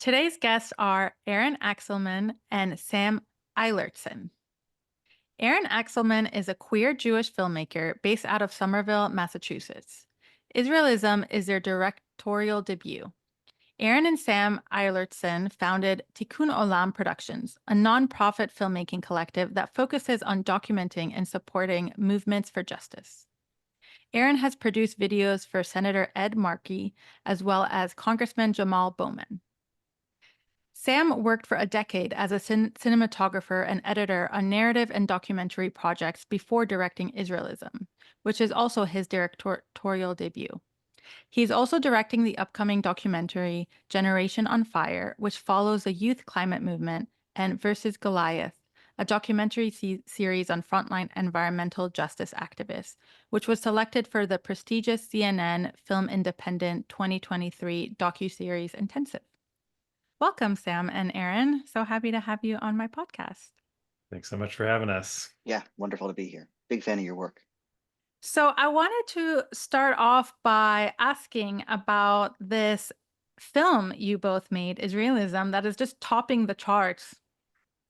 Today's guests are Erin Axelman and Sam Eilertsen. Erin Axelman is a queer Jewish filmmaker based out of Somerville, Massachusetts. Israelism is their directorial debut. Erin and Sam Eilertsen founded Tikkun Olam Productions, a nonprofit filmmaking collective that focuses on documenting and supporting movements for justice. Erin has produced videos for Senator Ed Markey as well as Congressman Jamaal Bowman. Sam worked for a decade as a cinematographer and editor on narrative and documentary projects before directing Israelism, which is also his directorial debut. He's also directing the upcoming documentary Generation on Fire, which follows the youth climate movement, and Versus Goliath, a documentary series on frontline environmental justice activists, which was selected for the prestigious CNN Film Independent 2023 Docuseries Intensive. Welcome, Sam and Erin. So happy to have you on my podcast. Thanks so much for having us. Yeah, wonderful to be here. Big fan of your work. So I wanted to start off by asking about this film you both made, Israelism, that is just topping the charts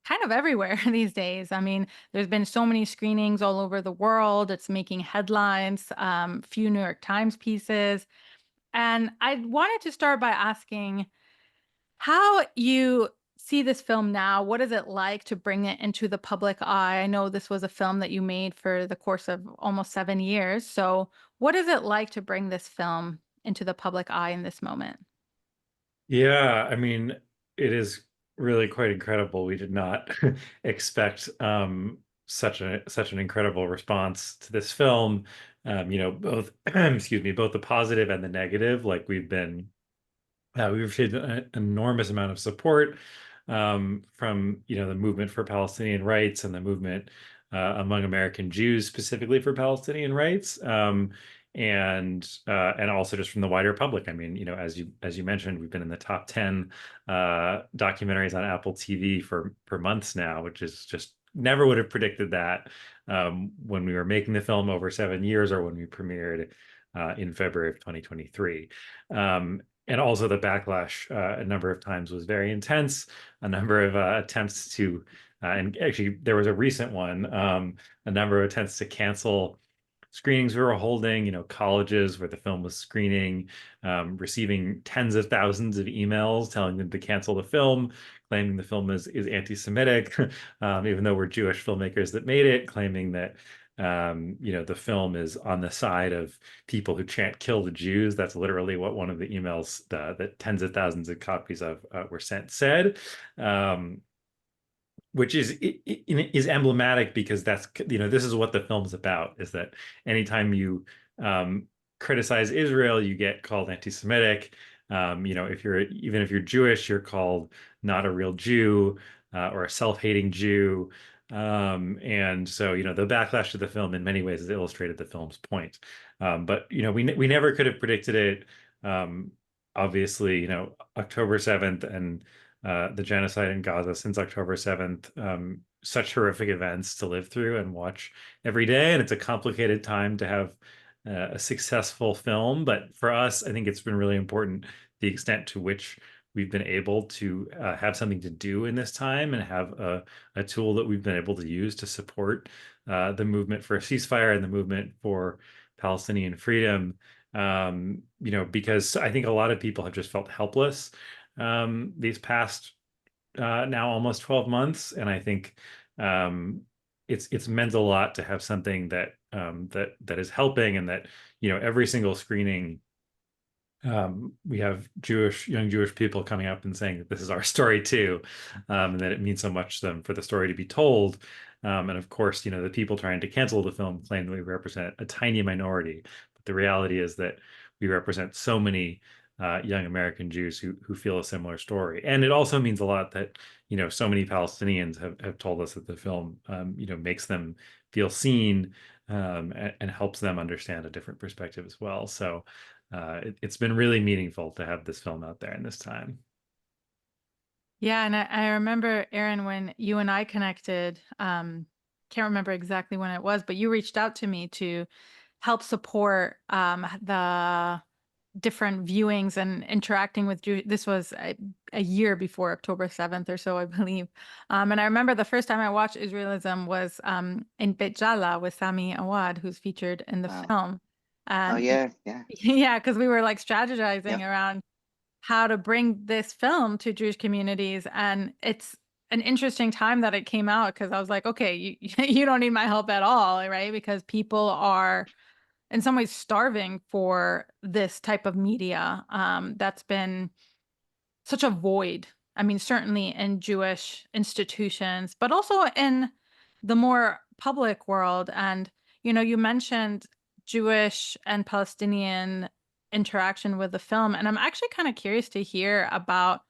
kind of everywhere these days. I mean, there's been so many screenings all over the world. It's making headlines, few New York Times pieces. And I wanted to start by asking how you see this film now. What is it like to bring it into the public eye? I know this was a film that you made for the course of almost 7 years. So what is it like to bring this film into the public eye in this moment? Yeah, I mean, it is really quite incredible. We did not expect such an incredible response to this film. Both excuse me, both the positive and the negative. Like we've received an enormous amount of support from the movement for Palestinian rights and the movement among American Jews specifically for Palestinian rights, and also just from the wider public. I mean, as you mentioned, we've been in the top 10 documentaries on Apple TV for months now, which is just never would have predicted that when we were making the film over 7 years or when we premiered in February of 2023. And also the backlash a number of times was very intense. A number of attempts to, and actually there was a recent one, a number of attempts to cancel screenings we were holding, colleges where the film was screening, receiving tens of thousands of emails telling them to cancel the film, claiming the film is anti-Semitic, even though we're Jewish filmmakers that made it, claiming that the film is on the side of people who chant "kill the Jews." That's literally what one of the emails that tens of thousands of copies of were sent said, which is emblematic because this is what the film's about. Is that anytime you criticize Israel, you get called anti-Semitic. If you're Jewish, you're called not a real Jew or a self-hating Jew. And so, the backlash to the film in many ways has illustrated the film's point. But, we never could have predicted it. Obviously, October 7th and the genocide in Gaza since October 7th, such horrific events to live through and watch every day. And it's a complicated time to have a successful film. But for us, I think it's been really important the extent to which we've been able to have something to do in this time and have a tool that we've been able to use to support the movement for a ceasefire and the movement for Palestinian freedom. Because I think a lot of people have just felt helpless these past now almost 12 months, and I think it's meant a lot to have something that is helping, and that every single screening we have young Jewish people coming up and saying that this is our story too, and that it means so much to them for the story to be told. And of course, the people trying to cancel the film claim that we represent a tiny minority, but the reality is that we represent so many young American Jews who feel a similar story. And it also means a lot that so many Palestinians have told us that the film makes them feel seen, and helps them understand a different perspective as well. So it's been really meaningful to have this film out there in this time. Yeah, and I remember, Erin, when you and I connected, can't remember exactly when it was, but you reached out to me to help support the different viewings and interacting with Jew. This was a year before October 7th or so, I believe. And I remember the first time I watched Israelism was in Bet Jala with Sami Awad, who's featured in the Wow. film. Oh And yeah, yeah. yeah, because we were like strategizing Yep. around how to bring this film to Jewish communities. And it's an interesting time that it came out, because I was like, okay, you don't need my help at all, right? Because people are in some ways starving for this type of media that's been such a void. I mean, certainly in Jewish institutions, but also in the more public world. And, you mentioned Jewish and Palestinian interaction with the film. And I'm actually kind of curious to hear about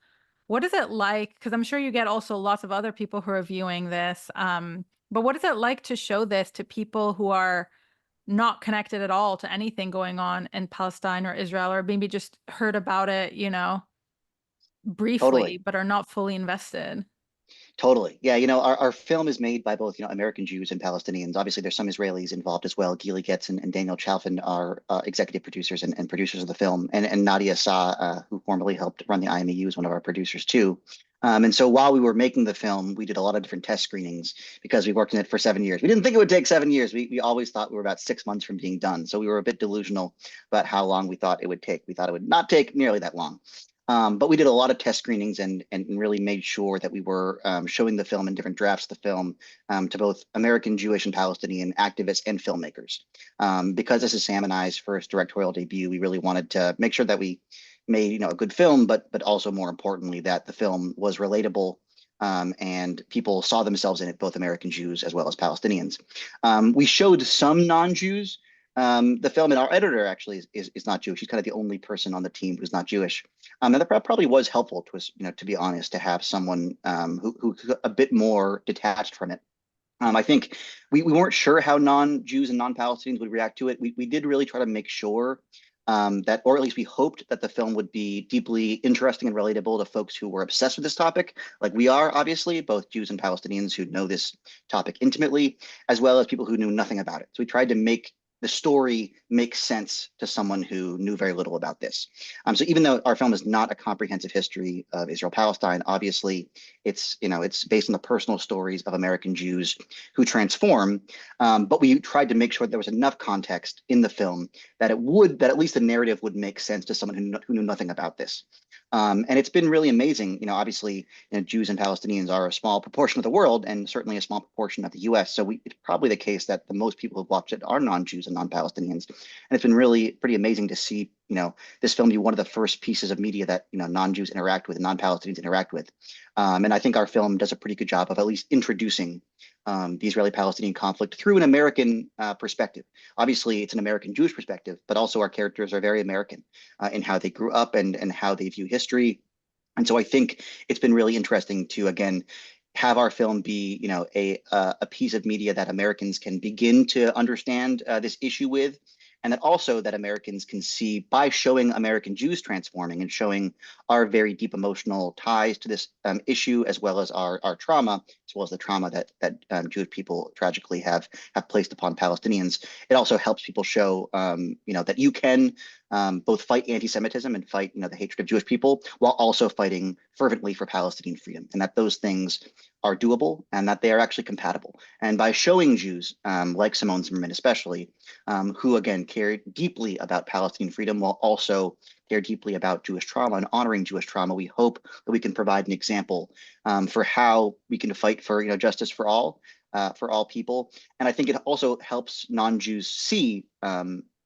what is it like, because I'm sure you get also lots of other people who are viewing this. But what is it like to show this to people who are not connected at all to anything going on in Palestine or Israel, or maybe just heard about it, briefly, Totally. but are not fully invested? Totally. Yeah, our film is made by both, American Jews and Palestinians. Obviously, there's some Israelis involved as well. Gili Getz and Daniel Chalfin are executive producers and producers of the film. And Nadia Sa, who formerly helped run the IMEU, is one of our producers too. And so while we were making the film, we did a lot of different test screenings because we worked in it for 7 years. We didn't think it would take 7 years. We always thought we were about 6 months from being done. So we were a bit delusional about how long we thought it would take. We thought it would not take nearly that long. But we did a lot of test screenings and really made sure that we were showing the film in different drafts of the film to both American, Jewish, and Palestinian activists and filmmakers. Because this is Sam and I's first directorial debut, we really wanted to make sure that we made a good film, but also more importantly that the film was relatable. And people saw themselves in it, both American Jews as well as Palestinians. We showed some non-Jews the film, and our editor actually is not Jewish. He's kind of the only person on the team who's not Jewish. And that probably was helpful to us, to be honest, to have someone who's a bit more detached from it. I think we weren't sure how non-Jews and non-Palestinians would react to it. We did really try to make sure that, or at least we hoped that the film would be deeply interesting and relatable to folks who were obsessed with this topic, like we are, obviously, both Jews and Palestinians who know this topic intimately, as well as people who knew nothing about it. So we tried to make the story makes sense to someone who knew very little about this. So even though our film is not a comprehensive history of Israel-Palestine, obviously it's based on the personal stories of American Jews who transform. But we tried to make sure there was enough context in the film that at least the narrative would make sense to someone who knew nothing about this. And it's been really amazing. Obviously, Jews and Palestinians are a small proportion of the world, and certainly a small proportion of the U.S. So it's probably the case that the most people who've watched it are non-Jews and non-Palestinians, and it's been really pretty amazing to see, this film be one of the first pieces of media that non-Jews interact with and non-Palestinians interact with. And I think our film does a pretty good job of at least introducing the Israeli-Palestinian conflict through an American perspective. Obviously, it's an American Jewish perspective, but also our characters are very American in how they grew up and how they view history. And so I think it's been really interesting to, again, have our film be, a piece of media that Americans can begin to understand this issue with, and that also that Americans can see by showing American Jews transforming and showing our very deep emotional ties to this issue, as well as our trauma, as well as the trauma that Jewish people tragically have placed upon Palestinians. It also helps people show, that you can both fight anti-Semitism and fight, the hatred of Jewish people, while also fighting fervently for Palestinian freedom, and that those things are doable and that they are actually compatible. And by showing Jews, like Simone Zimmerman especially, who again cared deeply about Palestinian freedom while also care deeply about Jewish trauma and honoring Jewish trauma, we hope that we can provide an example for how we can fight for justice for all people. And I think it also helps non-Jews see,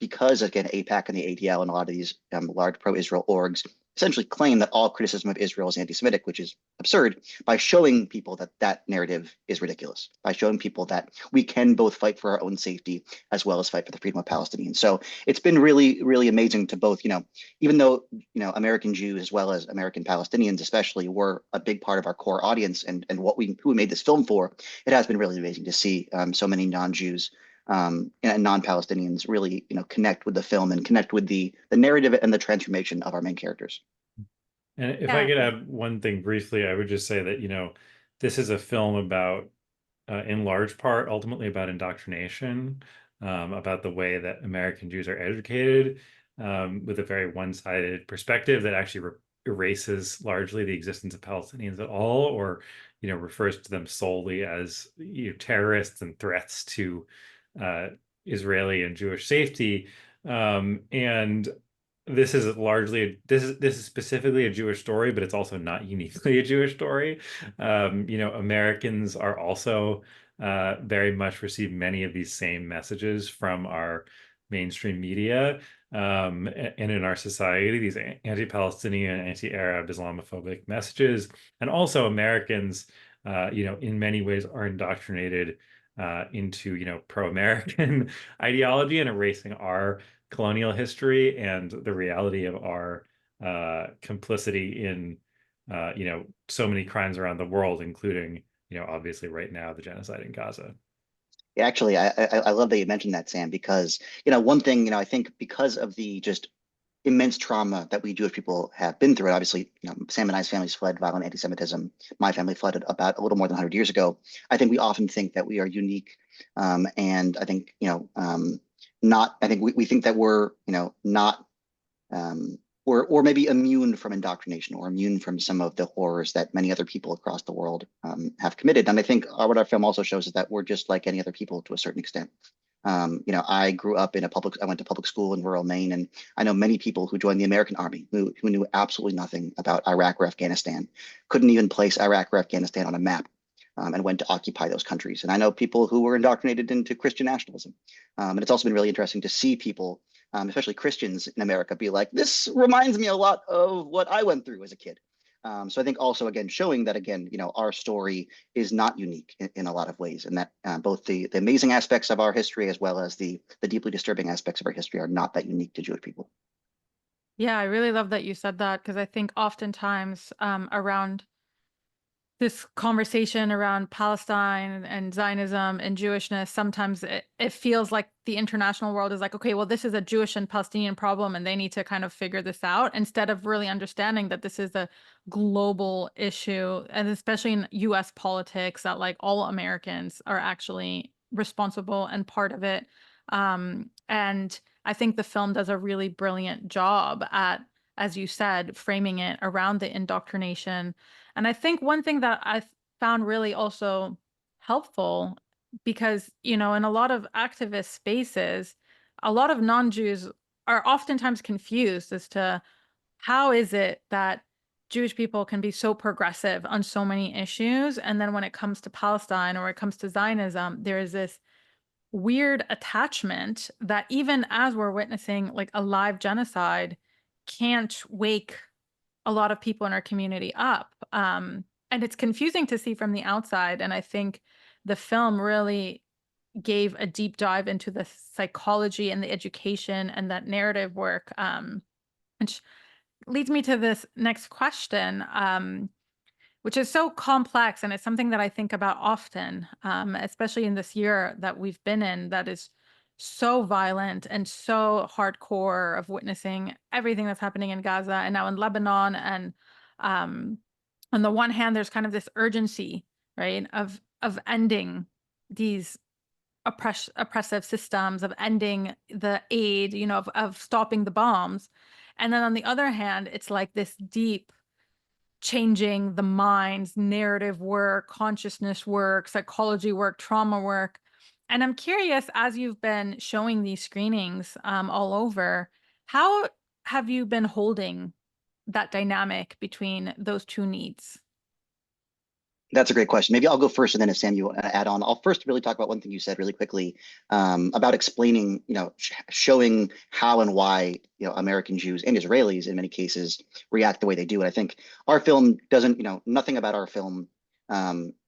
because again, AIPAC and the ADL and a lot of these large pro-Israel orgs essentially claim that all criticism of Israel is anti-Semitic, which is absurd, by showing people that that narrative is ridiculous, by showing people that we can both fight for our own safety as well as fight for the freedom of Palestinians. So it's been really, really amazing to both, even though, American Jews as well as American Palestinians especially were a big part of our core audience and who we made this film for, it has been really amazing to see so many non-Jews and non-Palestinians really, connect with the film and connect with the narrative and the transformation of our main characters. And if I Yeah. could add one thing briefly, I would just say that, this is a film about, in large part, ultimately about indoctrination, about the way that American Jews are educated. with a very one-sided perspective that actually erases largely the existence of Palestinians at all, or refers to them solely as terrorists and threats to Israeli and Jewish safety. And this is largely this is specifically a Jewish story, but it's also not uniquely a Jewish story. Americans are also very much receive many of these same messages from our mainstream media, and in our society, these anti-Palestinian, anti-Arab, Islamophobic messages. And also Americans, in many ways are indoctrinated into, pro-American ideology and erasing our colonial history and the reality of our complicity in, so many crimes around the world, including, obviously right now, the genocide in Gaza. Yeah, actually, I love that you mentioned that, Sam, because one thing I think because of the just immense trauma that we Jewish people have been through. And obviously, Sam and I's families fled violent anti-Semitism. My family fled about a little more than 100 years ago. I think we often think that we are unique, and I think not. I think we think that we're not. Or maybe immune from indoctrination or immune from some of the horrors that many other people across the world have committed. And I think what our film also shows is that we're just like any other people to a certain extent. I grew up in I went to public school in rural Maine, and I know many people who joined the American Army who knew absolutely nothing about Iraq or Afghanistan, couldn't even place Iraq or Afghanistan on a map, and went to occupy those countries. And I know people who were indoctrinated into Christian nationalism. And it's also been really interesting to see people, especially Christians in America, be like, this reminds me a lot of what I went through as a kid. So I think also, again, showing that, again, our story is not unique in a lot of ways, and that both the amazing aspects of our history as well as the deeply disturbing aspects of our history are not that unique to Jewish people. Yeah, I really love that you said that, because I think oftentimes around this conversation around Palestine and Zionism and Jewishness, sometimes it feels like the international world is like, okay, well, this is a Jewish and Palestinian problem and they need to kind of figure this out, instead of really understanding that this is a global issue, and especially in US politics, that like all Americans are actually responsible and part of it. And I think the film does a really brilliant job at, as you said, framing it around the indoctrination. And I think one thing that I found really also helpful, because, in a lot of activist spaces, a lot of non-Jews are oftentimes confused as to how is it that Jewish people can be so progressive on so many issues. And then when it comes to Palestine or it comes to Zionism, there is this weird attachment that even as we're witnessing like a live genocide, can't wake a lot of people in our community up. And it's confusing to see from the outside. And I think the film really gave a deep dive into the psychology and the education and that narrative work, which leads me to this next question, which is so complex. And it's something that I think about often, especially in this year that we've been in, that is so violent and so hardcore, of witnessing everything that's happening in Gaza and now in Lebanon. And on the one hand, there's kind of this urgency, right, of ending these oppressive systems, of ending the aid, of stopping the bombs. And then on the other hand, it's like this deep changing the mind's narrative work, consciousness work, psychology work, trauma work. And I'm curious, as you've been showing these screenings all over, how have you been holding that dynamic between those two needs? That's a great question. Maybe I'll go first, and then if Sam, you add on, I'll first really talk about one thing you said really quickly, about explaining, showing how and why, American Jews and Israelis in many cases react the way they do. And I think our film doesn't, nothing about our film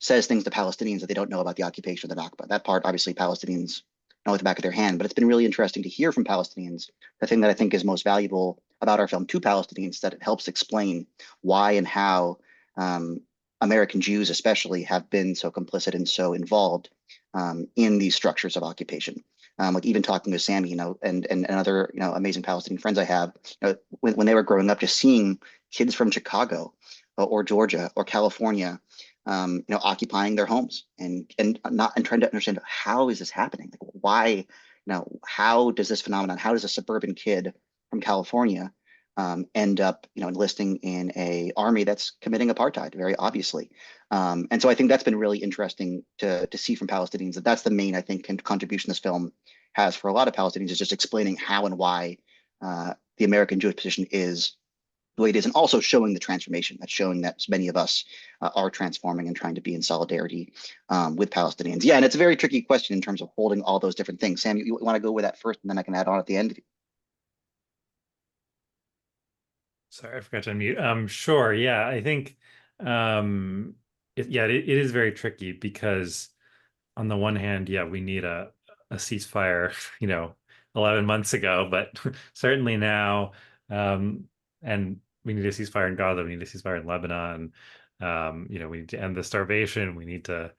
says things to Palestinians that they don't know about the occupation of the Nakba. That part, obviously, Palestinians know at the back of their hand. But it's been really interesting to hear from Palestinians. The thing that I think is most valuable about our film to Palestinians, that it helps explain why and how American Jews especially have been so complicit and so involved in these structures of occupation. Like even talking with Sammy, and other, amazing Palestinian friends I have, when they were growing up, just seeing kids from Chicago or Georgia or California, occupying their homes and trying to understand, how is this happening? Like, why, how does this phenomenon, how does a suburban kid from California end up, enlisting in a army that's committing apartheid, very obviously. And so I think that's been really interesting to see from Palestinians. That's the main, I think, contribution this film has for a lot of Palestinians, is just explaining how and why the American Jewish position is the way it is, and also showing the transformation. That's showing that many of us are transforming and trying to be in solidarity with Palestinians. Yeah, and it's a very tricky question in terms of holding all those different things. Sam, you want to go with that first, and then I can add on at the end? Sorry, I forgot to unmute. Sure. Yeah, I think, it is very tricky because on the one hand, yeah, we need a ceasefire, 11 months ago, but certainly now, and we need a ceasefire in Gaza, we need a ceasefire in Lebanon. We need to end the starvation. We need to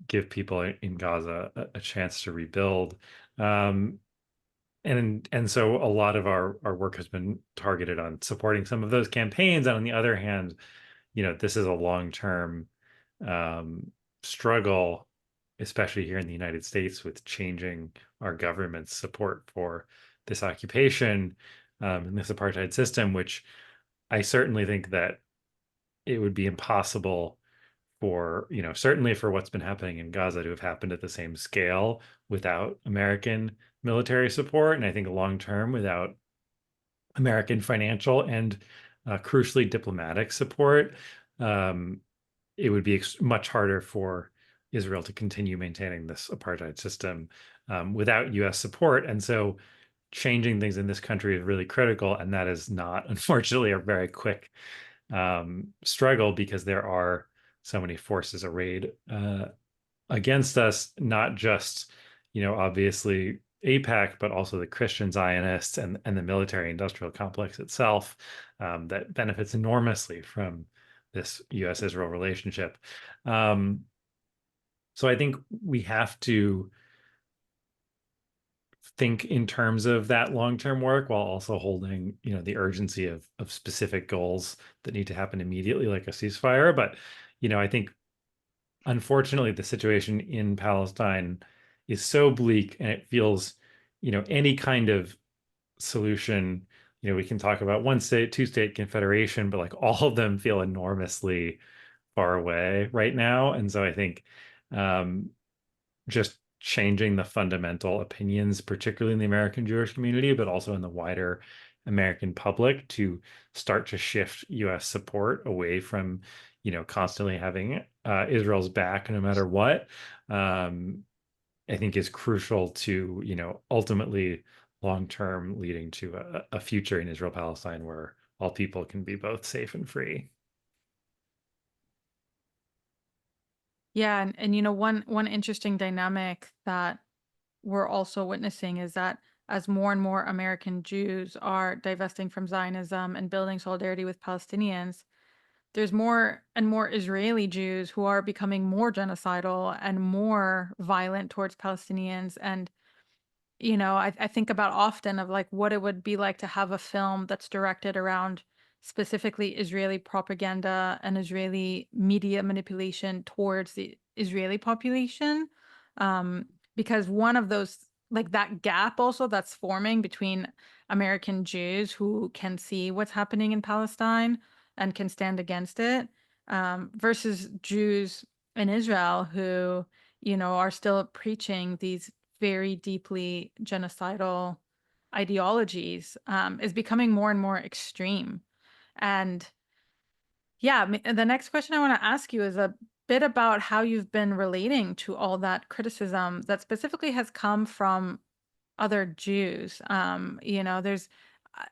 give people in Gaza a chance to rebuild. And so a lot of our work has been targeted on supporting some of those campaigns. And on the other hand, this is a long-term struggle, especially here in the United States, with changing our government's support for this occupation and this apartheid system, which I certainly think that it would be impossible for, certainly for what's been happening in Gaza to have happened at the same scale without American military support. And I think long term, without American financial and crucially diplomatic support, it would be much harder for Israel to continue maintaining this apartheid system without US support. And so changing things in this country is really critical. And that is not, unfortunately, a very quick struggle, because there are so many forces arrayed against us, not just, obviously AIPAC, but also the Christian Zionists and the military industrial complex itself that benefits enormously from this US-Israel relationship. So I think we have to think in terms of that long-term work while also holding, the urgency of specific goals that need to happen immediately, like a ceasefire. But, I think, unfortunately, the situation in Palestine is so bleak, and it feels, any kind of solution, we can talk about one state, two-state confederation, but like all of them feel enormously far away right now. And so I think just changing the fundamental opinions, particularly in the American Jewish community, but also in the wider American public, to start to shift US support away from, constantly having Israel's back no matter what, I think is crucial to, ultimately long-term leading to a future in Israel-Palestine where all people can be both safe and free. Yeah, and one interesting dynamic that we're also witnessing is that as more and more American Jews are divesting from Zionism and building solidarity with Palestinians, there's more and more Israeli Jews who are becoming more genocidal and more violent towards Palestinians. And I think about often of like what it would be like to have a film that's directed around specifically Israeli propaganda and Israeli media manipulation towards the Israeli population. Because one of those, like that gap also that's forming between American Jews who can see what's happening in Palestine and can stand against it, versus Jews in Israel who, are still preaching these very deeply genocidal ideologies, is becoming more and more extreme. And yeah, the next question I want to ask you is a bit about how you've been relating to all that criticism that specifically has come from other Jews.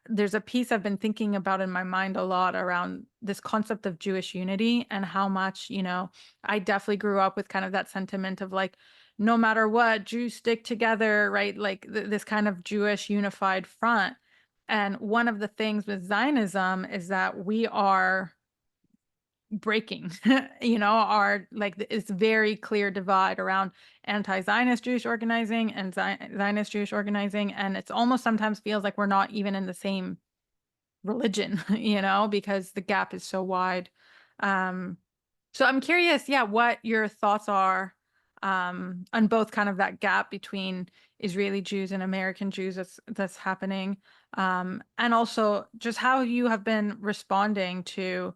There's a piece I've been thinking about in my mind a lot around this concept of Jewish unity and how much, I definitely grew up with kind of that sentiment of like, no matter what, Jews stick together, right? Like this kind of Jewish unified front. And one of the things with Zionism is that we are breaking, are like it's very clear divide around anti-Zionist Jewish organizing and Zionist Jewish organizing. And it's almost sometimes feels like we're not even in the same religion, because the gap is so wide. So I'm curious, yeah, what your thoughts are on both kind of that gap between Israeli Jews and American Jews that's happening, and also just how you have been responding to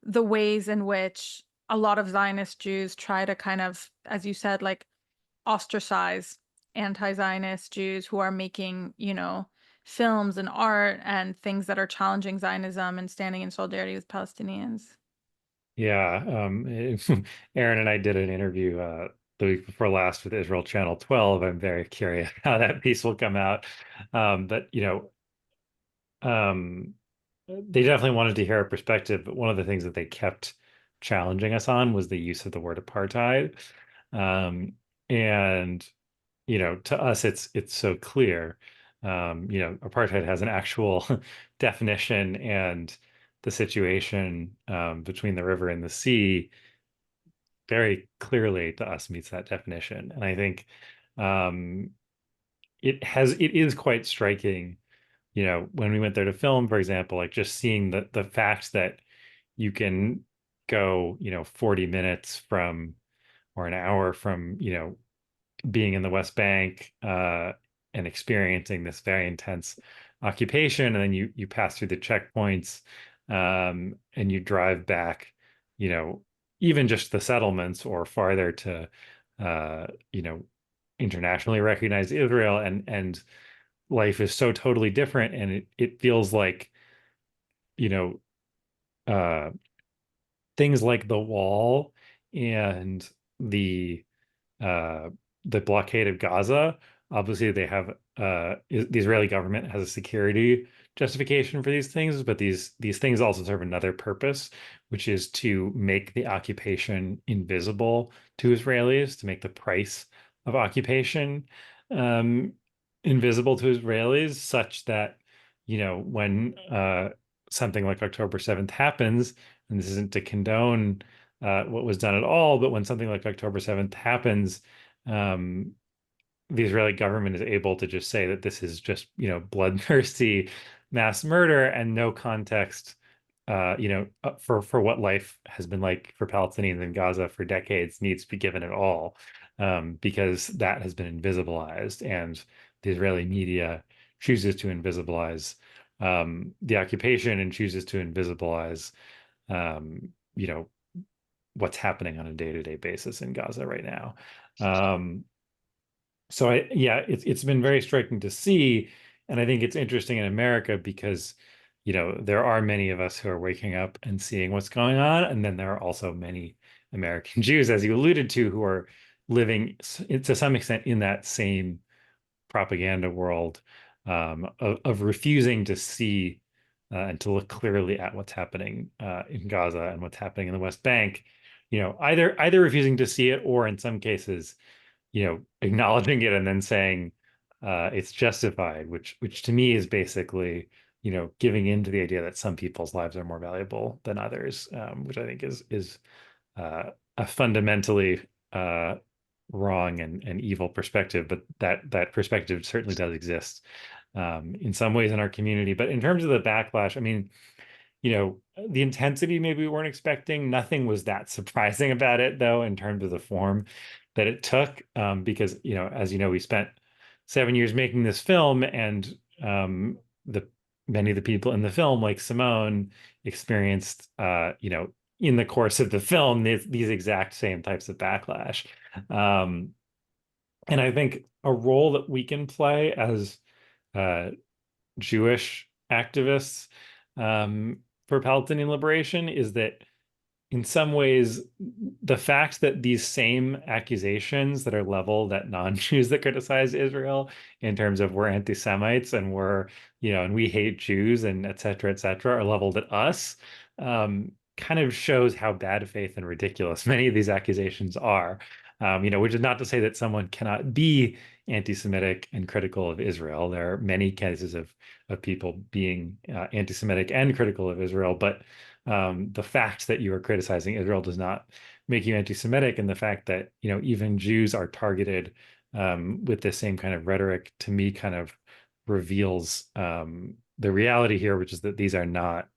the ways in which a lot of Zionist Jews try to kind of, as you said, like ostracize anti-Zionist Jews who are making, films and art and things that are challenging Zionism and standing in solidarity with Palestinians. Yeah, Erin and I did an interview the week before last with Israel Channel 12. I'm very curious how that piece will come out. But um, they definitely wanted to hear our perspective, but one of the things that they kept challenging us on was the use of the word apartheid. Um, and to us, it's so clear. Apartheid has an actual definition, and the situation between the river and the sea very clearly to us meets that definition. And I think um, it is quite striking, when we went there to film, for example, like just seeing the fact that you can go, 40 minutes from or an hour from, being in the West Bank and experiencing this very intense occupation, and then you pass through the checkpoints and you drive back, even just the settlements or farther to, uh, you know, internationally recognized Israel, and life is so totally different, and it feels like, you know, uh, things like the wall and the uh, the blockade of Gaza. Obviously, they have the Israeli government has a security justification for these things, but these things also serve another purpose, which is to make the occupation invisible to Israelis, to make the price of occupation um, invisible to Israelis, such that when something like October 7th happens, and this isn't to condone what was done at all, but when something like October 7th happens, um, the Israeli government is able to just say that this is just, bloodthirsty mass murder, and no context, for what life has been like for Palestinians in Gaza for decades needs to be given at all, because that has been invisibilized, and the Israeli media chooses to invisibilize the occupation and chooses to invisibilize, um, you know, what's happening on a day-to-day basis in Gaza right now. So it's been very striking to see, and I think it's interesting in America because, there are many of us who are waking up and seeing what's going on, and then there are also many American Jews, as you alluded to, who are living to some extent in that same propaganda world, of refusing to see and to look clearly at what's happening in Gaza and what's happening in the West Bank. Either refusing to see it, or in some cases, acknowledging it and then saying it's justified, which to me is basically, giving in to the idea that some people's lives are more valuable than others, which I think is a fundamentally wrong and evil perspective, but that perspective certainly does exist in some ways in our community. But in terms of the backlash, I mean, the intensity maybe we weren't expecting. Nothing was that surprising about it, though, in terms of the form that it took, because, as you know, we spent 7 years making this film, and the many of the people in the film, like Simone, experienced, in the course of the film, these exact same types of backlash. Um, and I think a role that we can play as uh, Jewish activists for Palestinian liberation is that, in some ways, the fact that these same accusations that are leveled at non-Jews that criticize Israel, in terms of we're anti-Semites and and we hate Jews and et cetera, are leveled at us, kind of shows how bad faith and ridiculous many of these accusations are. Which is not to say that someone cannot be anti-Semitic and critical of Israel. There are many cases of people being anti-Semitic and critical of Israel, but the fact that you are criticizing Israel does not make you anti-Semitic, and the fact that even Jews are targeted with the same kind of rhetoric, to me, kind of reveals the reality here, which is that these are not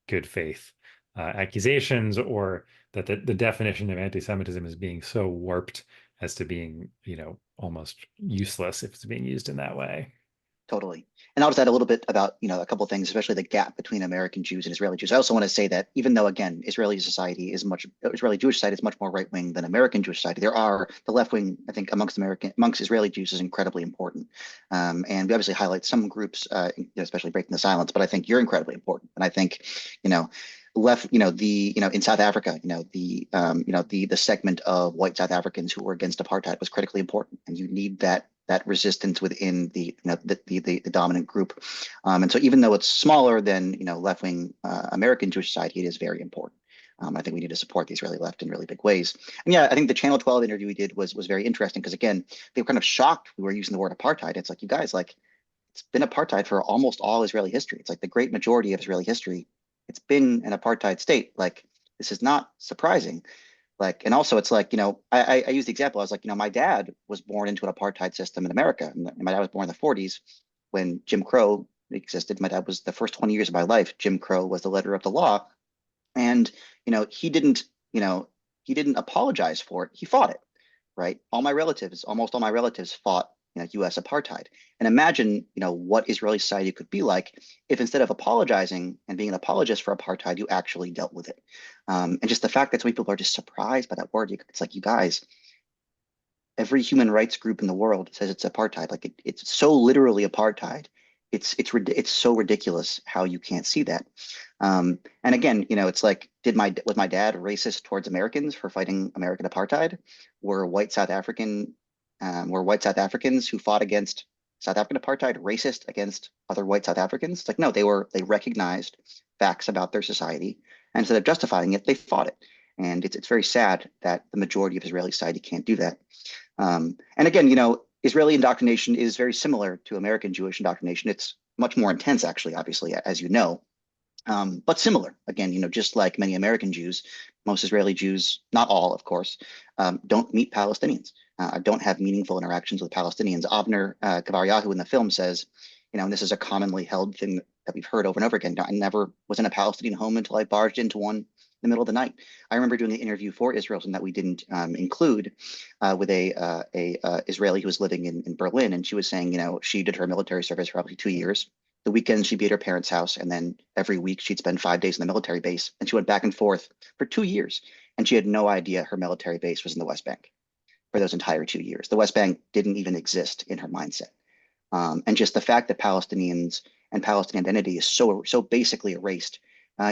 good faith accusations, or that the definition of anti-Semitism is being so warped as to being almost useless if it's being used in that way. Totally. And I'll just add a little bit about, a couple of things, especially the gap between American Jews and Israeli Jews. I also want to say that even though, again, Israeli Jewish society is much more right wing than American Jewish society, the left wing, I think, amongst Israeli Jews is incredibly important. And we obviously highlight some groups, especially breaking the silence, but I think you're incredibly important. And I think, in South Africa, the segment of white South Africans who were against apartheid was critically important, and you need that resistance within the dominant group. And so even though it's smaller than left-wing American Jewish society, it is very important. I think we need to support the Israeli left in really big ways. And yeah, I think the Channel 12 interview we did was very interesting because, again, they were kind of shocked we were using the word apartheid. It's like, you guys, like, it's been apartheid for almost all Israeli history. It's like the great majority of Israeli history, it's been an apartheid state. Like, this is not surprising. Like, and also it's like, I use the example. I was like, my dad was born into an apartheid system in America. And my dad was born in the 40s when Jim Crow existed. My dad was the first 20 years of my life. Jim Crow was the letter of the law. And, he didn't apologize for it. He fought it, right? Almost all my relatives fought, US apartheid. And imagine, what Israeli society could be like if instead of apologizing and being an apologist for apartheid, you actually dealt with it. And just the fact that so many people are just surprised by that word, it's like, you guys, every human rights group in the world says it's apartheid. Like it's so literally apartheid. It's so ridiculous how you can't see that. And again, it's like, was my dad racist towards Americans for fighting American apartheid? Were white South Africans who fought against South African apartheid racist against other white South Africans? It's like, no, they recognized facts about their society, and instead of justifying it, they fought it. And it's very sad that the majority of Israeli society can't do that. And again, Israeli indoctrination is very similar to American Jewish indoctrination. It's much more intense, actually, obviously, as you know, but similar. Again, just like many American Jews, most Israeli Jews, not all, of course, don't meet Palestinians, don't have meaningful interactions with Palestinians. Avner Kavaryahu in the film says, and this is a commonly held thing that we've heard over and over again. I never was in a Palestinian home until I barged into one in the middle of the night. I remember doing an interview for Israelism that we didn't include with a Israeli who was living in Berlin, and she was saying, she did her military service for roughly 2 years. The weekends she'd be at her parents' house, and then every week she'd spend 5 days in the military base. And she went back and forth for 2 years, and she had no idea her military base was in the West Bank for those entire 2 years. The West Bank didn't even exist in her mindset. And just the fact that Palestinians and Palestinian identity is so basically erased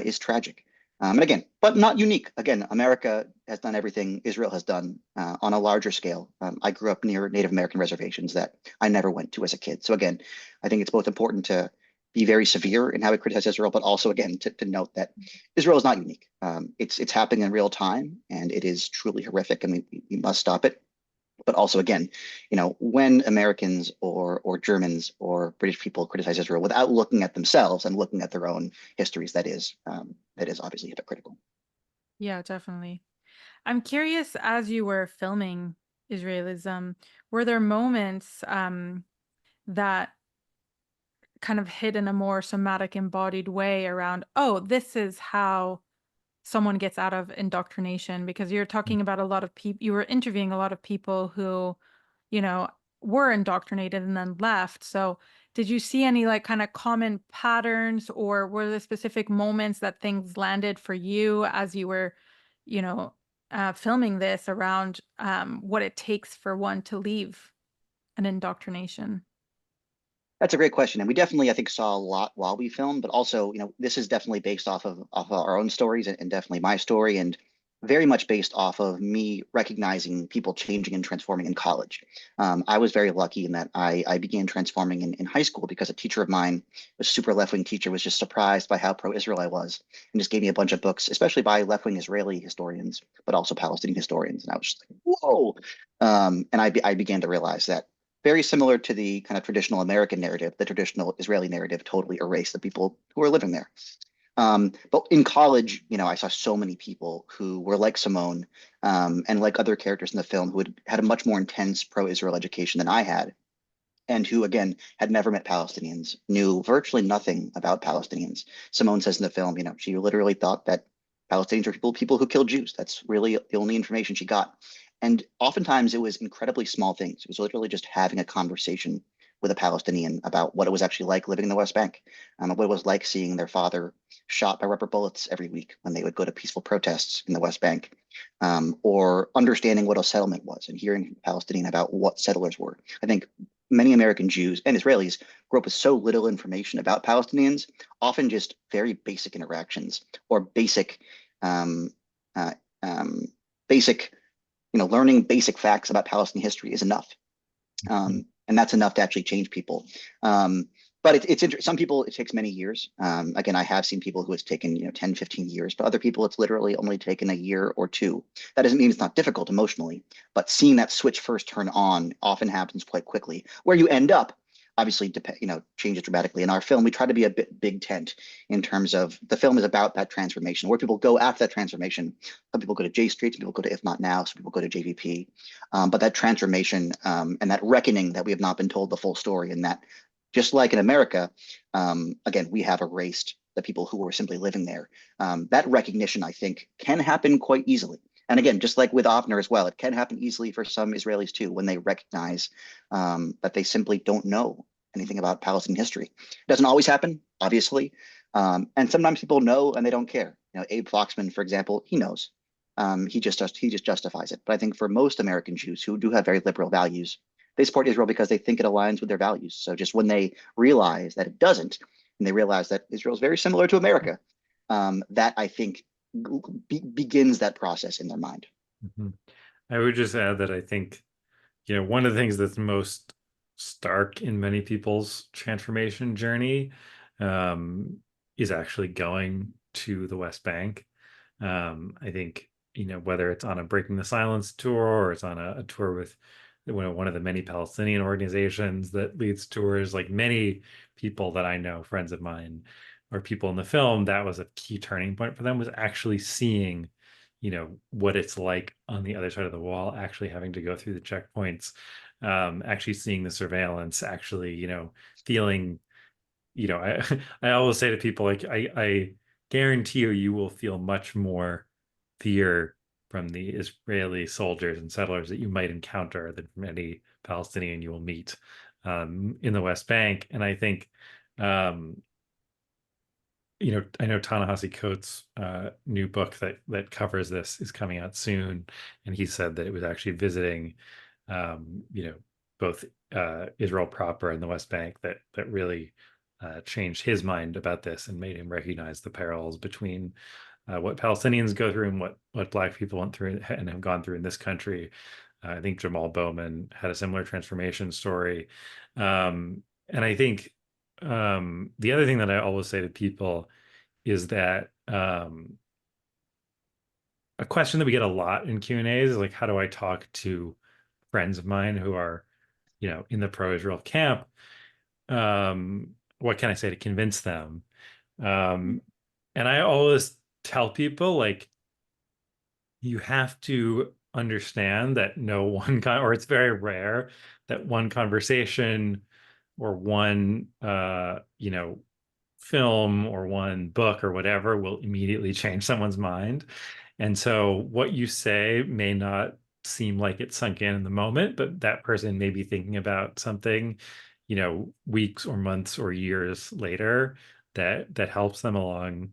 is tragic. And again, but not unique. Again, America has done everything Israel has done on a larger scale. I grew up near Native American reservations that I never went to as a kid. So again, I think it's both important to be very severe in how we criticize Israel, but also, again, to note that Israel is not unique. It's happening in real time, and it is truly horrific, and we must stop it. But also, again, when Americans or Germans or British people criticize Israel without looking at themselves and looking at their own histories, that is obviously hypocritical. Yeah, definitely. I'm curious, as you were filming Israelism, were there moments that kind of hit in a more somatic, embodied way around, oh, this is how someone gets out of indoctrination? Because you're talking about a lot of people, you were interviewing a lot of people who, were indoctrinated and then left. So did you see any like kind of common patterns, or were there specific moments that things landed for you as you were, filming this around what it takes for one to leave an indoctrination? That's a great question, and we definitely, I think, saw a lot while we filmed. But also, this is definitely based off of our own stories, and definitely my story, and very much based off of me recognizing people changing and transforming in college. I was very lucky in that I began transforming in high school because a teacher of mine, a super left-wing teacher, was just surprised by how pro-Israel I was, and just gave me a bunch of books, especially by left-wing Israeli historians, but also Palestinian historians. And I was just like, whoa. And I began to realize that, very similar to the kind of traditional American narrative, the traditional Israeli narrative totally erased the people who were living there. But in college, I saw so many people who were like Simone and like other characters in the film who had a much more intense pro-Israel education than I had, and who, again, had never met Palestinians, knew virtually nothing about Palestinians. Simone says in the film, she literally thought that Palestinians were people who killed Jews. That's really the only information she got. And oftentimes it was incredibly small things. It was literally just having a conversation with a Palestinian about what it was actually like living in the West Bank, what it was like seeing their father shot by rubber bullets every week when they would go to peaceful protests in the West Bank, or understanding what a settlement was and hearing from a Palestinian about what settlers were. I think many American Jews and Israelis grew up with so little information about Palestinians, often just very basic interactions or um, uh, basic, learning basic facts about Palestinian history is enough. And that's enough to actually change people. But it's interesting. Some people, it takes many years. Again, I have seen people who it's taken, 10, 15 years, but other people, it's literally only taken a year or two. That doesn't mean it's not difficult emotionally, but seeing that switch first turn on often happens quite quickly. Where you end up, obviously, changes dramatically. In our film, we try to be a bit big tent in terms of the film is about that transformation. Where people go after that transformation, some people go to J Street, some people go to If Not Now, some people go to JVP. But that transformation and that reckoning that we have not been told the full story, and that just like in America, again, we have erased the people who were simply living there. That recognition, I think, can happen quite easily. And again, just like with Opner as well, it can happen easily for some Israelis too, when they recognize that they simply don't know anything about Palestinian history. It doesn't always happen, obviously. And sometimes people know and they don't care. Abe Foxman, for example, he knows. He just justifies it. But I think for most American Jews who do have very liberal values, they support Israel because they think it aligns with their values. So just when they realize that it doesn't, and they realize that Israel is very similar to America, that I think begins that process in their mind. I would just add that I think, one of the things that's most stark in many people's transformation journey is actually going to the West Bank. I think, whether it's on a Breaking the Silence tour or it's on a tour with one of the many Palestinian organizations that leads tours, like many people that I know, friends of mine or people in the film, that was a key turning point for them, was actually seeing, what it's like on the other side of the wall, actually having to go through the checkpoints, actually seeing the surveillance, actually, feeling, I always say to people, like, I guarantee you will feel much more fear from the Israeli soldiers and settlers that you might encounter than from any Palestinian you will meet in the West Bank. And I think, I know Ta-Nehisi Coates' new book that covers this is coming out soon, and he said that it was actually visiting, both Israel proper and the West Bank that really changed his mind about this and made him recognize the parallels between what Palestinians go through and what Black people went through and have gone through in this country. I think Jamaal Bowman had a similar transformation story. And I think the other thing that I always say to people is that a question that we get a lot in Q&As is like, how do I talk to friends of mine who are, in the pro-Israel camp? What can I say to convince them? And I always tell people, like, you have to understand that or it's very rare that one conversation or one film or one book or whatever will immediately change someone's mind. And so what you say may not seem like it's sunk in the moment, but that person may be thinking about something, weeks or months or years later that helps them along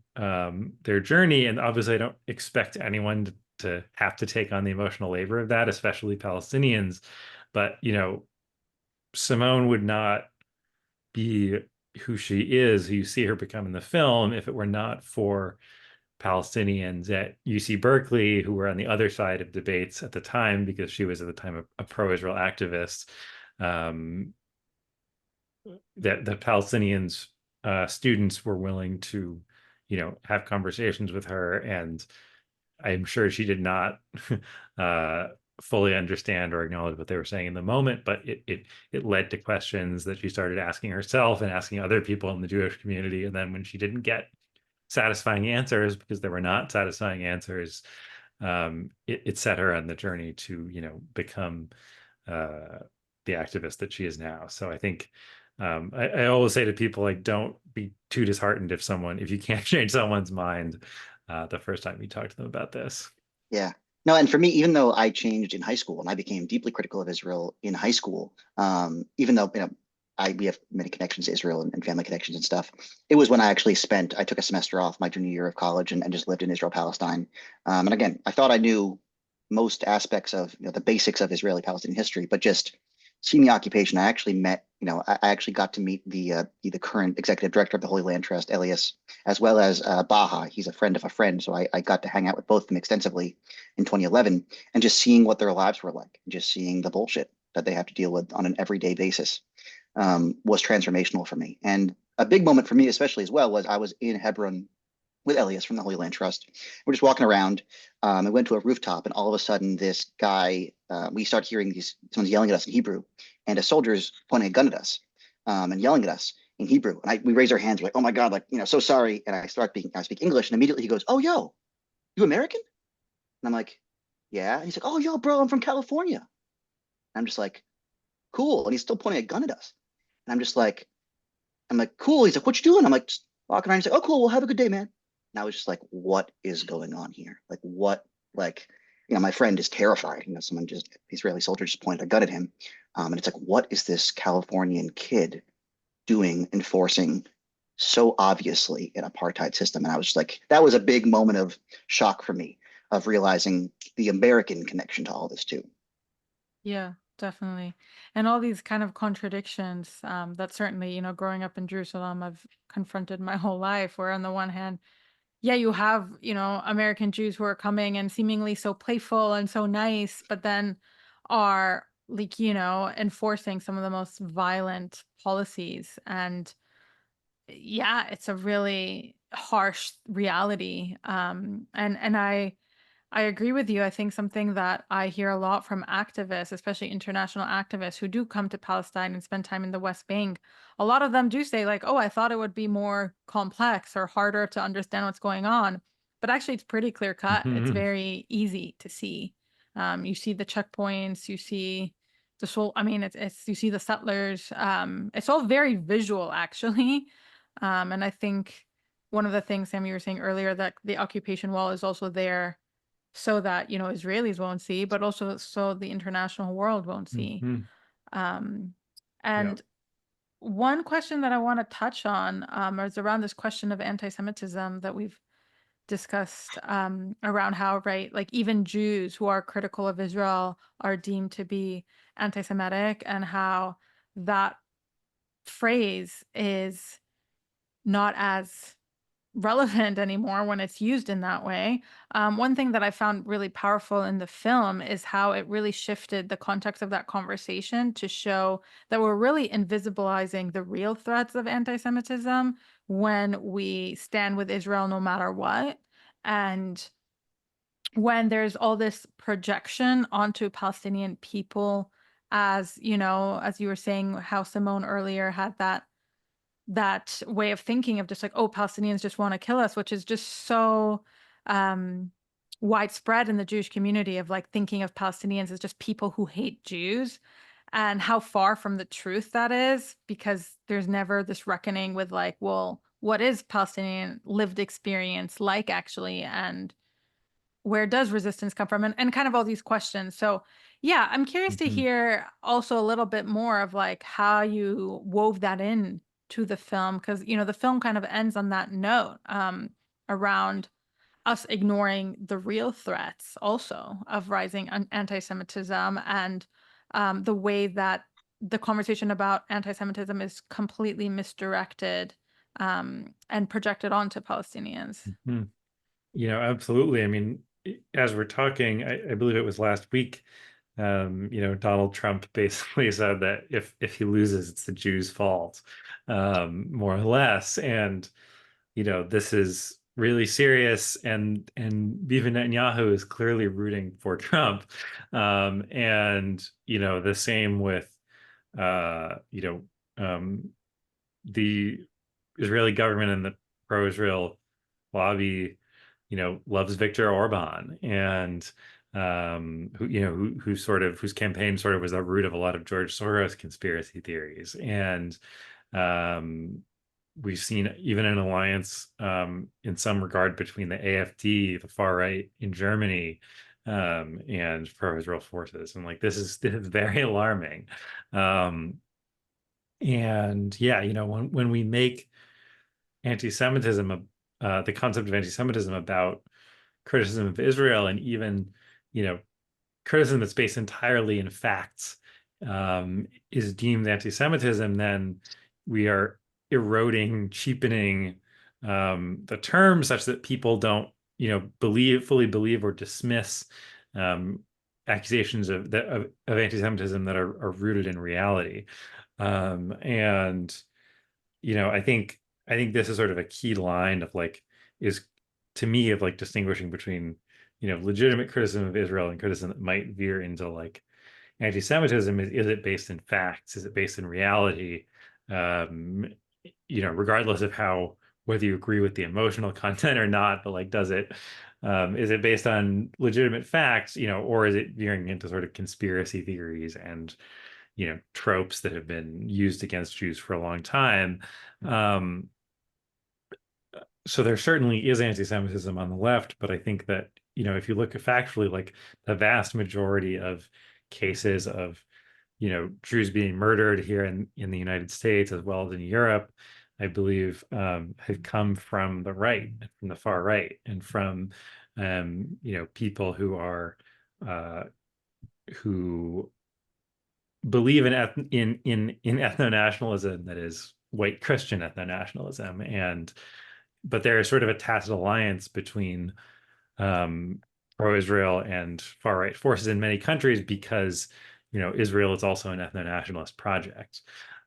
their journey. And obviously, I don't expect anyone to have to take on the emotional labor of that, especially Palestinians. But, Simone would not be who she is, who you see her become in the film, if it were not for Palestinians at UC Berkeley who were on the other side of debates at the time, because she was at the time a pro-Israel activist. That the Palestinians students were willing to, have conversations with her, and I'm sure she did not fully understand or acknowledge what they were saying in the moment, but it led to questions that she started asking herself and asking other people in the Jewish community. And then when she didn't get satisfying answers, because there were not satisfying answers, it set her on the journey to, become the activist that she is now. So I think I always say to people, like, don't be too disheartened if you can't change someone's mind the first time you talk to them about this. Yeah. No, and for me, even though I changed in high school and I became deeply critical of Israel in high school, even though we have many connections to Israel and family connections and stuff, it was when I took a semester off my junior year of college and just lived in Israel Palestine. And again, I thought I knew most aspects of the basics of Israeli Palestinian history, but just seeing the occupation, I actually got to meet the current executive director of the Holy Land Trust, Elias, as well as Baha. He's a friend of a friend, so I got to hang out with both of them extensively in 2011, and just seeing what their lives were like, just seeing the bullshit that they have to deal with on an everyday basis, was transformational for me. And a big moment for me, especially as well, was I was in Hebron with Elias from the Holy Land Trust. We're just walking around. I went to a rooftop, and all of a sudden, this guy, we start hearing someone's yelling at us in Hebrew, and a soldier's pointing a gun at us, and yelling at us in Hebrew. And we raise our hands, we're like, "Oh my God, like, so sorry." And I speak English, and immediately he goes, "Oh, yo, you American?" And I'm like, "Yeah." And he's like, "Oh, yo, bro, I'm from California." And I'm just like, "Cool." And he's still pointing a gun at us. And I'm like, "Cool." He's like, "What you doing?" I'm like, "Just walking around." He's like, "Oh, cool. Well, have a good day, man." And I was just like, what is going on here? Like, what, like, my friend is terrified. Israeli soldier just pointed a gun at him. And it's like, what is this Californian kid doing, enforcing so obviously an apartheid system? And I was just like, that was a big moment of shock for me, of realizing the American connection to all this too. Yeah, definitely. And all these kind of contradictions, that certainly, growing up in Jerusalem, I've confronted my whole life, where on the one hand, yeah, you have, American Jews who are coming and seemingly so playful and so nice, but then are like, enforcing some of the most violent policies. And yeah, it's a really harsh reality. And I agree with you. I think something that I hear a lot from activists, especially international activists who do come to Palestine and spend time in the West Bank, a lot of them do say, like, "Oh, I thought it would be more complex or harder to understand what's going on." But actually, it's pretty clear cut. It's Mhm. very easy to see. You see the checkpoints, you see the soul. I mean, you see the settlers. It's all very visual, actually. And I think one of the things, Sam, you were saying earlier, that the occupation wall is also there so that, Israelis won't see, but also so the international world won't see. Mhm. Um, Yeah. and one question that I want to touch on, is around this question of anti-Semitism that we've discussed, around how, right, like even Jews who are critical of Israel are deemed to be anti-Semitic, and how that phrase is not as relevant anymore when it's used in that way. One thing that I found really powerful in the film is how it really shifted the context of that conversation to show that we're really invisibilizing the real threats of anti-Semitism when we stand with Israel no matter what. And when there's all this projection onto Palestinian people, as as you were saying, how Simone earlier had that way of thinking of just like, oh, Palestinians just want to kill us, which is just so um, widespread in the Jewish community, of like thinking of Palestinians as just people who hate Jews, and how far from the truth that is, because there's never this reckoning with like, well, what is Palestinian lived experience like actually, and where does resistance come from, and kind of all these questions. So yeah, I'm curious to Mhm. hear also a little bit more of like how you wove that in to the film, because the film kind of ends on that note, around us ignoring the real threats also of rising anti-Semitism, and the way that the conversation about anti-Semitism is completely misdirected, and projected onto Palestinians. Mhm. Absolutely. I mean, as we're talking, I believe it was last week, Donald Trump basically said that if he loses, it's the Jews' fault, more or less. And, this is really serious. And Bibi Netanyahu is clearly rooting for Trump. And, the same with, you know, um, the Israeli government and the pro-Israel lobby, loves Viktor Orban, and whose campaign sort of was the root of a lot of George Soros conspiracy theories. And um, we've seen even an alliance, in some regard, between the AfD, the far right in Germany, and pro-Israel forces. And like this is very alarming. And yeah, when we make anti-Semitism, the concept of anti-Semitism about criticism of Israel, and even criticism that's based entirely in facts, is deemed anti-Semitism, then we are eroding, cheapening the term such that people don't fully believe or dismiss accusations of anti-Semitism that are rooted in reality. And I think this is sort of a key line of is to me of distinguishing between legitimate criticism of Israel and criticism that might veer into anti-Semitism. Is it based in facts? Is it based in reality? Regardless of whether you agree with the emotional content or not, but does it is it based on legitimate facts, or is it veering into sort of conspiracy theories and tropes that have been used against Jews for a long time? So there certainly is anti-Semitism on the left, but I think that if you look at factually, the vast majority of cases of Jews being murdered here in the United States as well as in Europe, I believe have come from the right, from the far right, and from people who are who believe in ethno-nationalism, that is white Christian ethno-nationalism, but there is sort of a tacit alliance between pro-Israel and far-right forces in many countries because Israel is also an ethno-nationalist project,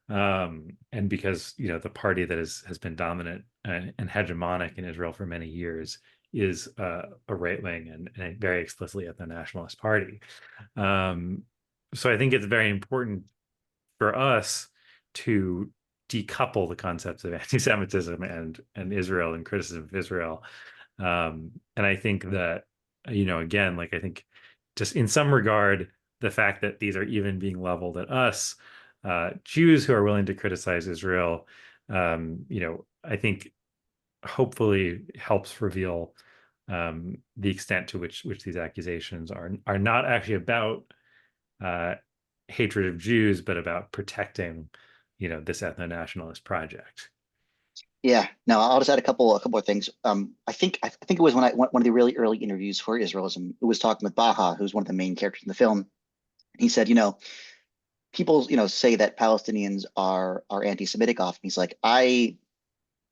and because the party that has been dominant and hegemonic in Israel for many years is a right-wing and a very explicitly ethno-nationalist party. So I think it's very important for us to decouple the concepts of anti-Semitism and Israel and criticism of Israel. And I think that, again, I think just in some regard, the fact that these are even being leveled at us, Jews who are willing to criticize Israel, I think hopefully helps reveal the extent to which these accusations are not actually about hatred of Jews, but about protecting, this ethno-nationalist project. Yeah, no, I'll just add a couple of things. I think it was when one of the really early interviews for Israelism, it was talking with Baha, who's one of the main characters in the film. He said, people, say that Palestinians are anti-Semitic often. He's like, I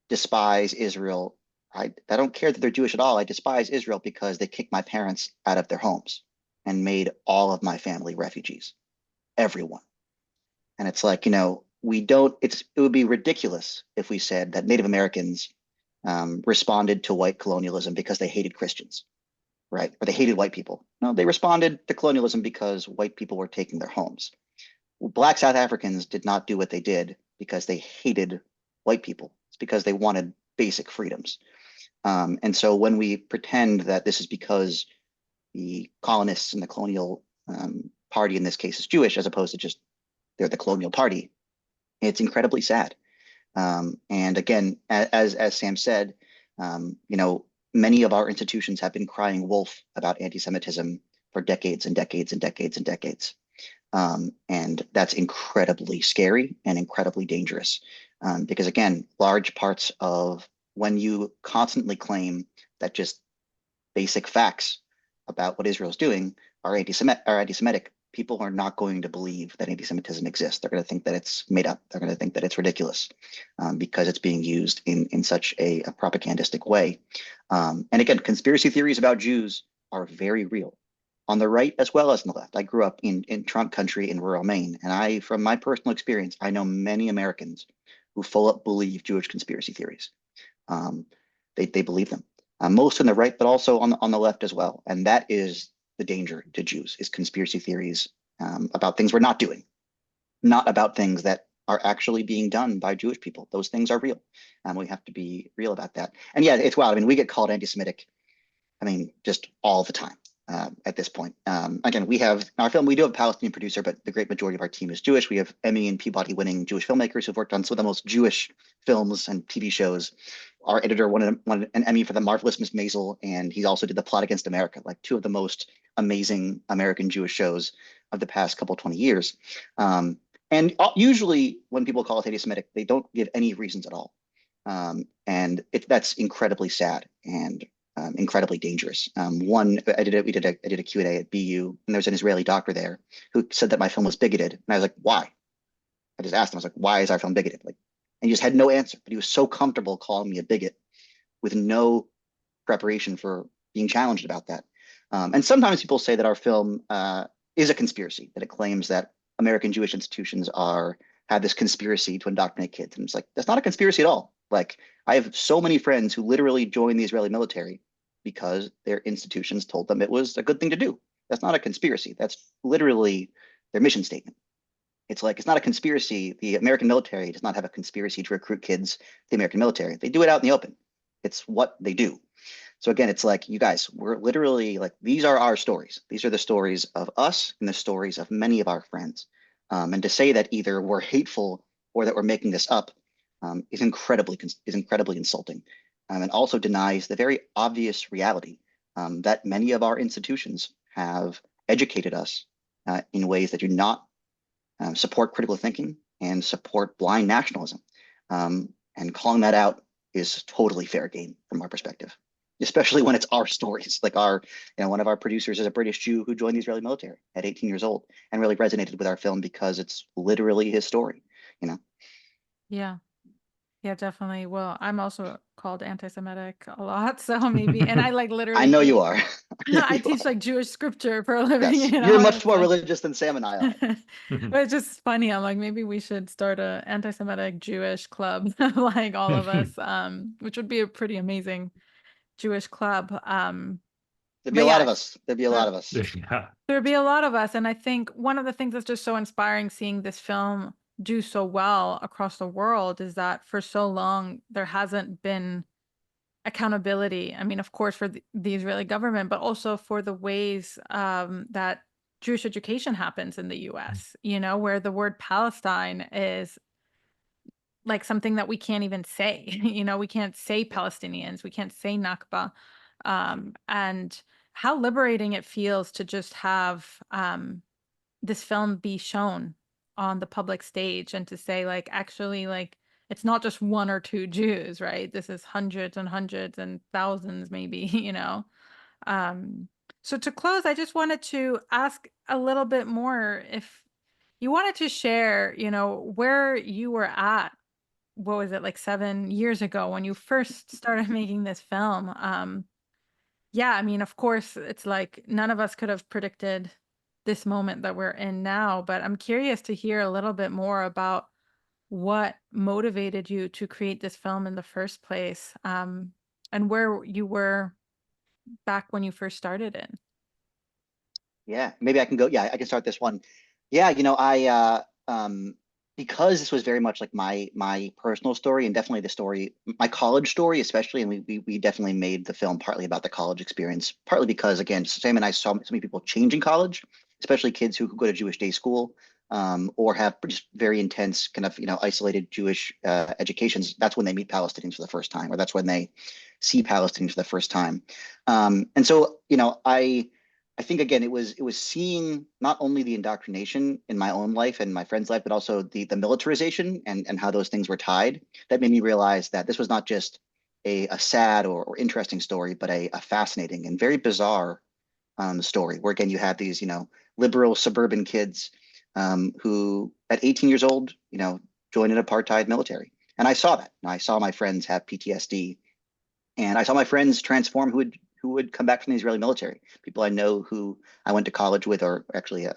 despise Israel. I don't care that they're Jewish at all. I despise Israel because they kicked my parents out of their homes and made all of my family refugees, everyone. And it's like, it would be ridiculous if we said that Native Americans responded to white colonialism because they hated Christians, right? Or they hated white people. No, they responded to colonialism because white people were taking their homes. Black South Africans did not do what they did because they hated white people. It's because they wanted basic freedoms. And so when we pretend that this is because the colonists and the colonial party in this case is Jewish, as opposed to just they're the colonial party, it's incredibly sad. And again, as Sam said, many of our institutions have been crying wolf about anti-Semitism for decades and decades and decades and decades. And that's incredibly scary and incredibly dangerous. Because again, large parts of when you constantly claim that just basic facts about what Israel's doing are anti-Semitic, people are not going to believe that anti-Semitism exists. They're going to think that it's made up. They're going to think that it's ridiculous because it's being used in such a propagandistic way. And again, conspiracy theories about Jews are very real on the right as well as on the left. I grew up in Trump country in rural Maine, and from my personal experience, I know many Americans who full up believe Jewish conspiracy theories. They believe them, most on the right, but also on the left as well. And that is the danger to Jews, is conspiracy theories about things we're not doing, not about things that are actually being done by Jewish people. Those things are real, and we have to be real about that. And yeah, it's wild. I mean, we get called anti-Semitic, just all the time at this point. Again, we have in our film, we do have a Palestinian producer, but the great majority of our team is Jewish. We have Emmy and Peabody winning Jewish filmmakers who've worked on some of the most Jewish films and TV shows. Our editor won an Emmy for The Marvelous Miss Maisel, and he also did The Plot Against America, like two of the most amazing American Jewish shows of the past couple 20 years. And usually when people call it anti-Semitic, they don't give any reasons at all. And that's incredibly sad and incredibly dangerous. I did a Q&A at BU, and there's an Israeli doctor there who said that my film was bigoted. And I was like, why? I just asked him, I was like, why is our film bigoted? Like, and he just had no answer, but he was so comfortable calling me a bigot with no preparation for being challenged about that. And sometimes people say that our film is a conspiracy, that it claims that American Jewish institutions have this conspiracy to indoctrinate kids. And it's like, that's not a conspiracy at all. Like, I have so many friends who literally joined the Israeli military because their institutions told them it was a good thing to do. That's not a conspiracy. That's literally their mission statement. It's like, it's not a conspiracy. The American military does not have a conspiracy to recruit kids to the American military. They do it out in the open. It's what they do. So again, it's like, you guys, we're literally like, these are our stories. These are the stories of us and the stories of many of our friends. And to say that either we're hateful or that we're making this up is incredibly insulting, and also denies the very obvious reality that many of our institutions have educated us in ways that do not support critical thinking and support blind nationalism. And calling that out is totally fair game from our perspective, especially when it's our stories. Like one of our producers is a British Jew who joined the Israeli military at 18 years old and really resonated with our film because it's literally his story, Yeah. Yeah, definitely. Well, I'm also called anti-Semitic a lot, so maybe, and I like I literally know teach, you are. I teach like Jewish scripture for a living, Yes, you you're know, and much it's more like, religious than Sam and I are. but it's just funny. I'm like, maybe we should start a anti-Semitic Jewish club, like all of us, which would be a pretty amazing Jewish club. There'd be But a lot yeah, of us. There'd be a lot of us. Yeah. there'd be a lot of us. And I think one of the things that's just so inspiring seeing this film do so well across the world is that for so long there hasn't been accountability. I mean, of course, for the Israeli government, but also for the ways that Jewish education happens in the US, where the word Palestine is like something that we can't even say. We can't say Palestinians, we can't say Nakba. And how liberating it feels to just have this film be shown on the public stage and to say, like, actually, like, it's not just one or two Jews, right? This is hundreds and hundreds and thousands, maybe, Um, so to close, I just wanted to ask a little bit more if you wanted to share, where you were at, what was it, like 7 years ago when you first started making this film? Yeah, I mean, of course, it's like none of us could have predicted this moment that we're in now, but I'm curious to hear a little bit more about what motivated you to create this film in the first place, and where you were back when you first started it. Yeah, maybe I can go. Yeah, I can start this one. Yeah, because this was very much like my personal story and definitely the story, my college story, especially, and we definitely made the film partly about the college experience, partly because again, Sam and I saw so many people changing college, especially kids who go to Jewish day school, or have just very intense kind of isolated Jewish educations. That's when they meet Palestinians for the first time, or that's when they see Palestinians for the first time. And so I think again, it was seeing not only the indoctrination in my own life and my friend's life, but also the militarization and how those things were tied that made me realize that this was not just a sad or interesting story, but a fascinating and very bizarre story where again you had these liberal suburban kids who at 18 years old joined an apartheid military, and I saw that. And I saw my friends have PTSD, and I saw my friends transform who would come back from the Israeli military. People I know who I went to college with, or actually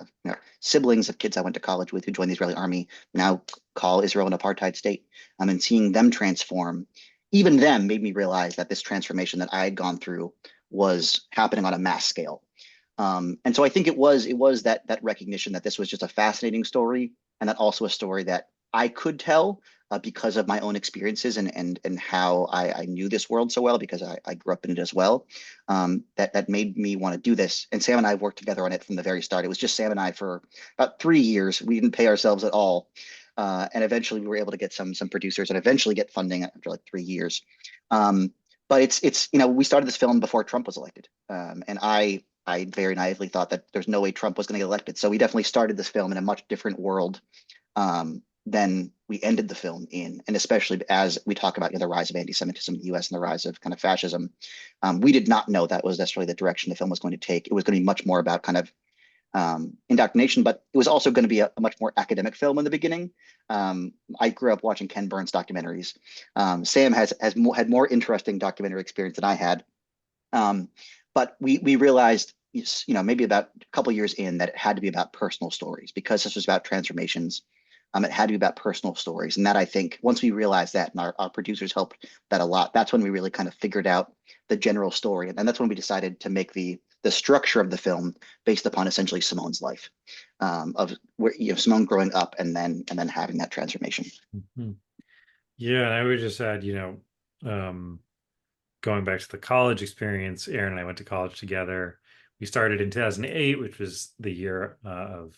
siblings of kids I went to college with who joined the Israeli army, now call Israel an apartheid state. And seeing them transform, even them made me realize that this transformation that I had gone through was happening on a mass scale. And so I think it was that recognition that this was just a fascinating story, and that also a story that I could tell because of my own experiences and how I knew this world so well because I grew up in it as well. That made me want to do this. And Sam and I worked together on it from the very start. It was just Sam and I for about 3 years. We didn't pay ourselves at all. And eventually we were able to get some producers and eventually get funding after like 3 years. But it's we started this film before Trump was elected. And I I very naively thought that there's no way Trump was going to get elected. So we definitely started this film in a much different world than we ended the film in. And especially as we talk about the rise of anti-Semitism in the US and the rise of kind of fascism, we did not know that was necessarily the direction the film was going to take. It was going to be much more about kind of indoctrination, but it was also going to be a much more academic film in the beginning. I grew up watching Ken Burns documentaries. Sam had more interesting documentary experience than I had. But we realized, maybe about a couple years in, that it had to be about personal stories because this was about transformations. It had to be about personal stories. And that, I think, once we realized that, and our producers helped that a lot, that's when we really kind of figured out the general story. And that's when we decided to make the structure of the film based upon essentially Simone's life, of where, Simone growing up and then having that transformation. Mhm. Yeah, and I would just add, going back to the college experience, Erin and I went to college together. We started in 2008, which was the year of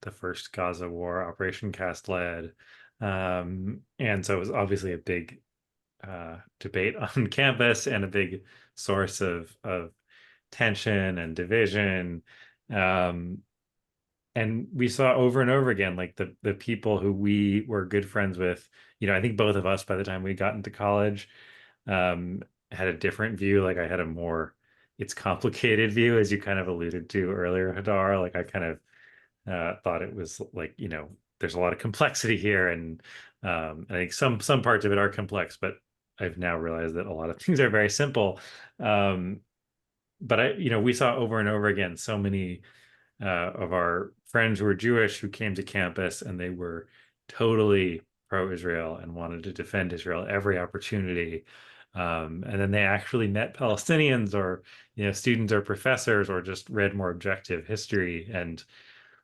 the first Gaza war, Operation Cast Lead. And so it was obviously a big debate on campus and a big source of tension and division. And we saw over and over again, like the people who we were good friends with, I think both of us, by the time we got into college, had a different view. Like I had a more, it's complicated view, as you kind of alluded to earlier, Hadar. Like I kind of thought it was like, there's a lot of complexity here. And I think some parts of it are complex, but I've now realized that a lot of things are very simple. But we saw over and over again so many of our friends who were Jewish who came to campus, and they were totally pro-Israel and wanted to defend Israel every opportunity. And then they actually met Palestinians, or students or professors, or just read more objective history and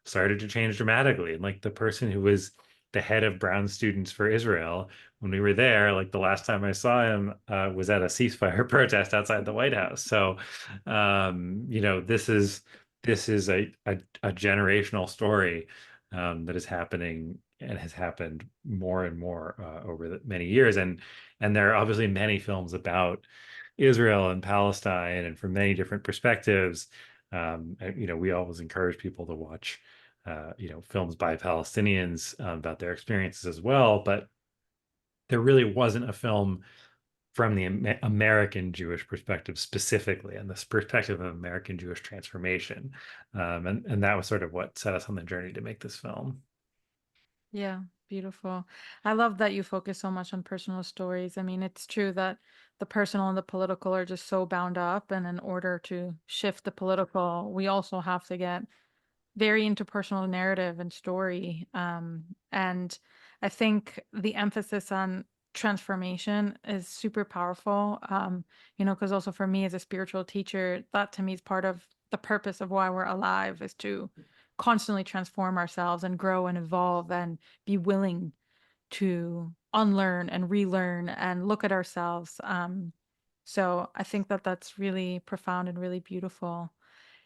started to change dramatically. And like the person who was the head of Brown Students for Israel, when we were there, like the last time I saw him was at a ceasefire protest outside the White House. So, this is a generational story that is happening and has happened more and more over many years. And there are obviously many films about Israel and Palestine, and from many different perspectives. We always encourage people to watch, films by Palestinians about their experiences as well. But there really wasn't a film from the American Jewish perspective specifically, and this perspective of American Jewish transformation. And that was sort of what set us on the journey to make this film. Yeah, beautiful. I love that you focus so much on personal stories. I mean, it's true that the personal and the political are just so bound up, and in order to shift the political, we also have to get very interpersonal narrative and story. And I think the emphasis on transformation is super powerful. Because also for me as a spiritual teacher, that to me is part of the purpose of why we're alive, is to constantly transform ourselves and grow and evolve and be willing to unlearn and relearn and look at ourselves. So I think that that's really profound and really beautiful.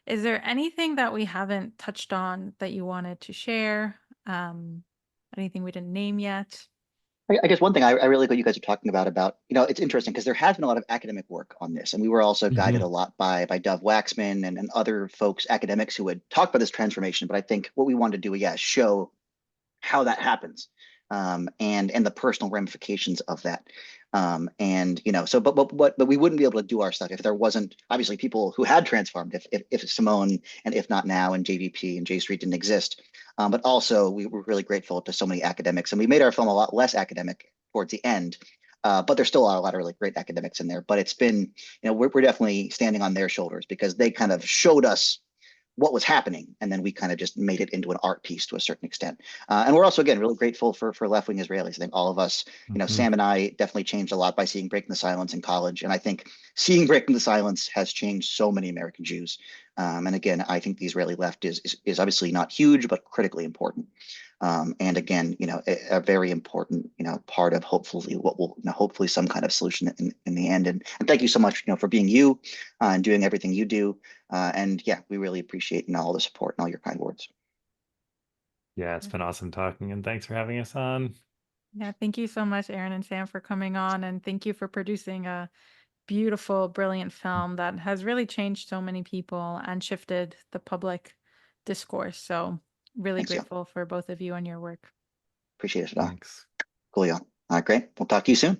Is there anything that we haven't touched on that you wanted to share? Anything we didn't name yet? I guess one thing I really like what you guys are talking about, it's interesting because there has been a lot of academic work on this. And we were also guided a lot by Dov Waxman and other folks, academics who had talked about this transformation. But I think what we wanted to do, is show how that happens, and the personal ramifications of that. But we wouldn't be able to do our stuff if there wasn't obviously people who had transformed, if Simone and If Not Now and JVP and J Street didn't exist. But also we were really grateful to so many academics, and we made our film a lot less academic towards the end. But there's still a lot of really great academics in there. But it's been, we're definitely standing on their shoulders because they kind of showed us what was happening, and then we kind of just made it into an art piece to a certain extent. And we're also, again, really grateful for left-wing Israelis. I think all of us, Sam and I definitely changed a lot by seeing Breaking the Silence in college, and I think seeing Breaking the Silence has changed so many American Jews. And again, I think the Israeli left is obviously not huge, but critically important. And again, a very important, part of hopefully what will, hopefully some kind of solution in the end. And thank you so much, for being you and doing everything you do. And yeah, we really appreciate all the support and all your kind words. Yeah, it's been awesome talking, and thanks for having us on. Yeah, thank you so much, Erin and Sam, for coming on, and thank you for producing a beautiful, brilliant film that has really changed so many people and shifted the public discourse. So really Thanks, Yo. grateful for both of you and your work. Appreciate it, Hadar. Thanks. Cool, Yo. All right, great. We'll talk to you soon.